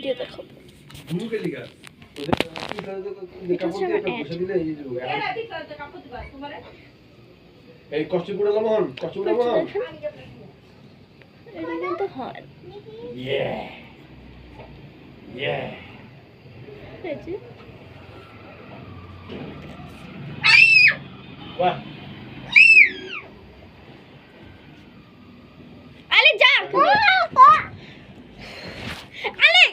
Video দেখাবো। এই কষ্ট করে লমন কষ্ট করে লমন এটা কিন্তু হয় ইয়ে ইয়ে এই যে বাহ আলে যা আলে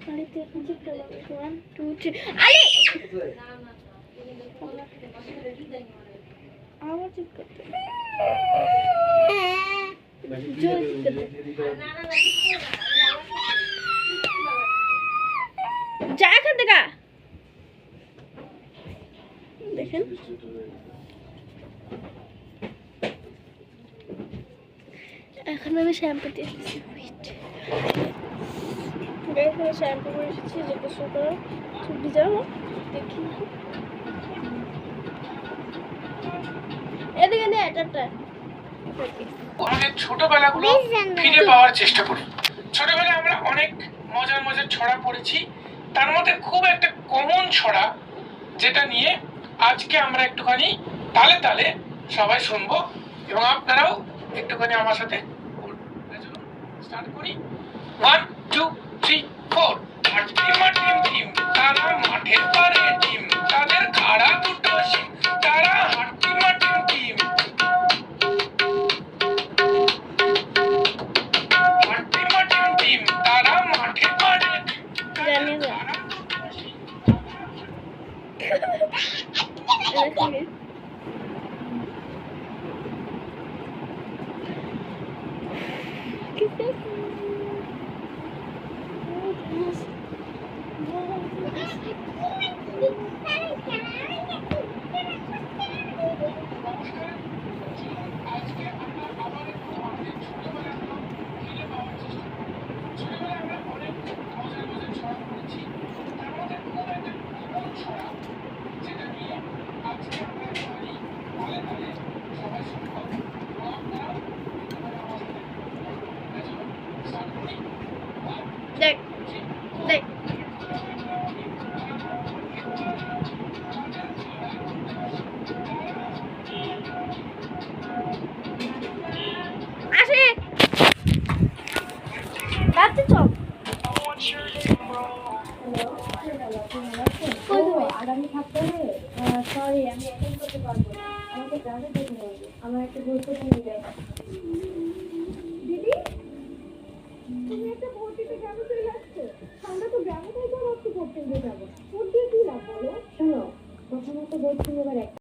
আলে তুই এখন চুপ করে বস 1 2 3 আলে আবার চুপ করতে যা এখান থেকে দেখেন এখন আমি শ্যাম্পু দিয়েছি দেখো শ্যাম্পু করে এসেছি যেটা সুন্দর চুপি যাবো দেখি এদিকে নিয়ে এটা আমাদের ছোটবেলাগুলো ফিরে পাওয়ার চেষ্টা করি। ছোটবেলায় আমরা অনেক মজার মজার ছড়া পড়েছি, তার মধ্যে খুব একটা কমন ছড়া যেটা নিয়ে আজকে আমরা একটুখানি তালে তালে সবাই শুনবো এবং আপনারাও একটুখানি আমার সাথে স্টার্ট করি। 1 2 3 4 টিম টিম তারা মাঠের পারে টিম তাদের খাড়া দুটো শিম তারা হাঁটি মাটিম টিম টিম তারা মাঠে পারে জানি না দেখ দেখ আসে রাতে চল আগামী সপ্তাহে সরি আমি অ্যাটেন্ড করতে পারবো না আমাকে গ্রামে যেতে হবে আমার একটা গুরুত্বপূর্ণ জায়গা দিদি তুমি একটা ভর্তিতে গ্রামে চলে আসছো আমরা তো গ্রামে থেকে ভর্তি করতে যাবো ভর্তি কি লাভ বলো শোনো প্রথমত ভর্তি এবার একটা